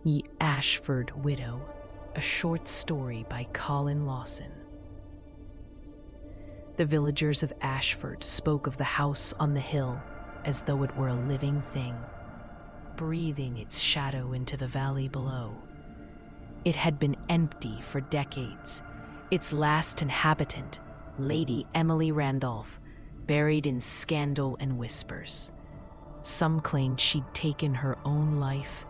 Ye Ashford Widow, a short story by Colin Lawson. The villagers of Ashford spoke of the house on the hill as though it were a living thing, breathing its shadow into the valley below. It had been empty for decades, its last inhabitant, Lady Emily Randolph, buried in scandal and whispers. Some claimed she'd taken her own life,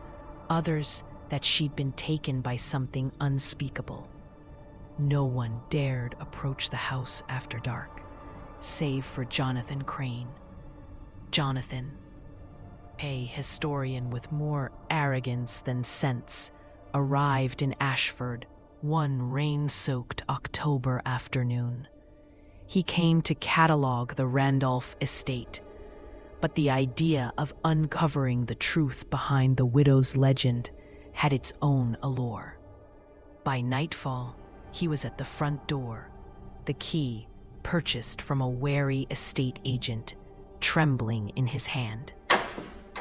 others that she'd been taken by something unspeakable. No one dared approach the house after dark, save for Jonathan Crane. Jonathan, a historian with more arrogance than sense, arrived in Ashford one rain-soaked October afternoon. He came to catalogue the Randolph estate, but the idea of uncovering the truth behind the widow's legend had its own allure. By nightfall, he was at the front door, the key, purchased from a wary estate agent, trembling in his hand.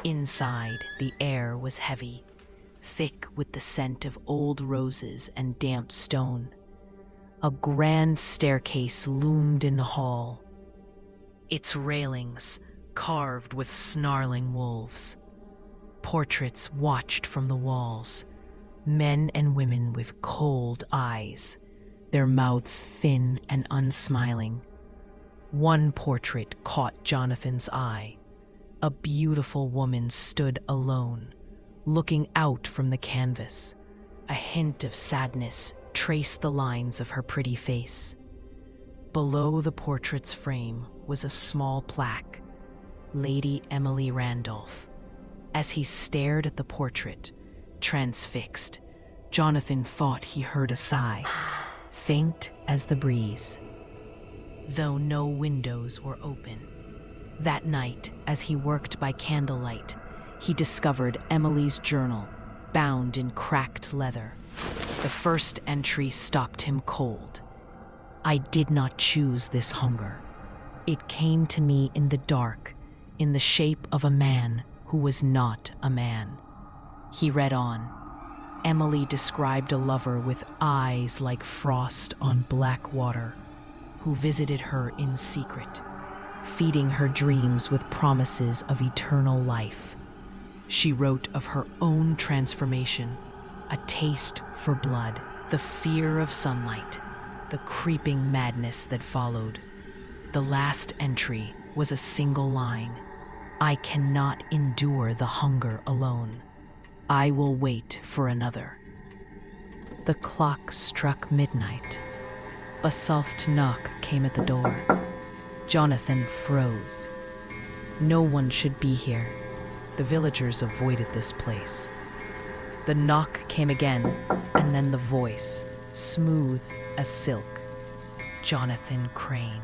Inside, the air was heavy, thick with the scent of old roses and damp stone. A grand staircase loomed in the hall, its railings carved with snarling wolves. Portraits watched from the walls, men and women with cold eyes, their mouths thin and unsmiling. One portrait caught Jonathan's eye. A beautiful woman stood alone, looking out from the canvas. A hint of sadness traced the lines of her pretty face. Below the portrait's frame was a small plaque, Lady Emily Randolph. As he stared at the portrait, transfixed, Jonathan thought he heard a sigh, faint as the breeze. Though no windows were open. That night, as he worked by candlelight, he discovered Emily's journal, bound in cracked leather. The first entry stopped him cold. "I did not choose this hunger. It came to me in the dark, in the shape of a man who was not a man." He read on. Emily described a lover with eyes like frost on black water, who visited her in secret, feeding her dreams with promises of eternal life. She wrote of her own transformation, a taste for blood, the fear of sunlight, the creeping madness that followed. The last entry was a single line: "I cannot endure the hunger alone. I will wait for another." The clock struck midnight. A soft knock came at the door. Jonathan froze. No one should be here. The villagers avoided this place. The knock came again, and then the voice, smooth as silk. "Jonathan Crane,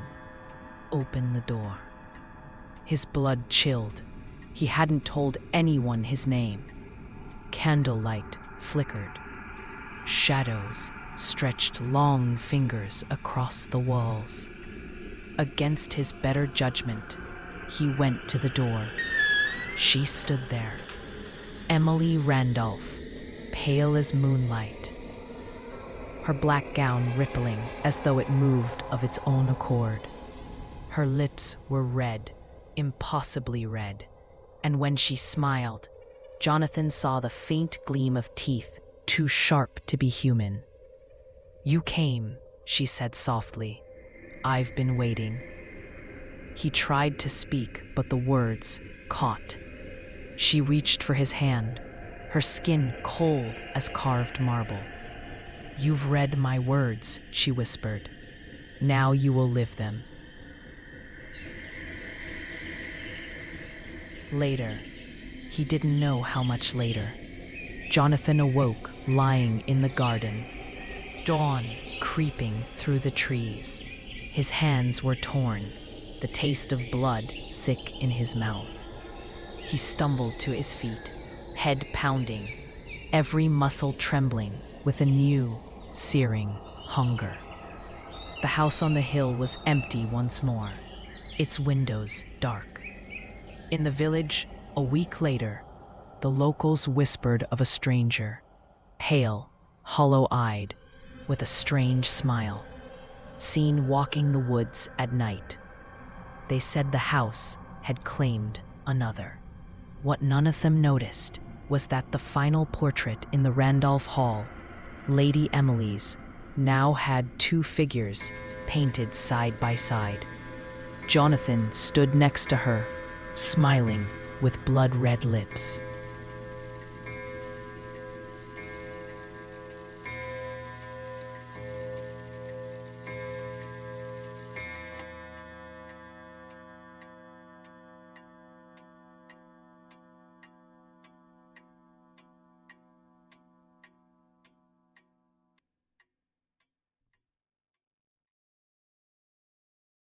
open the door." His blood chilled. He hadn't told anyone his name. Candlelight flickered. Shadows stretched long fingers across the walls. Against his better judgment, he went to the door. She stood there, Emily Randolph, pale as moonlight, her black gown rippling as though it moved of its own accord. Her lips were red, impossibly red, and when she smiled, Jonathan saw the faint gleam of teeth too sharp to be human. "You came," she said softly. "I've been waiting." He tried to speak, but the words caught. She reached for his hand, her skin cold as carved marble. "You've read my words," she whispered. "Now you will live them." Later, he didn't know how much later, Jonathan awoke lying in the garden, dawn creeping through the trees. His hands were torn, the taste of blood thick in his mouth. He stumbled to his feet, head pounding, every muscle trembling with a new, searing hunger. The house on the hill was empty once more, its windows dark. In the village, a week later, the locals whispered of a stranger, pale, hollow-eyed, with a strange smile, seen walking the woods at night. They said the house had claimed another. What none of them noticed was that the final portrait in the Randolph Hall, Lady Emily's, now had two figures painted side by side. Jonathan stood next to her, smiling with blood-red lips.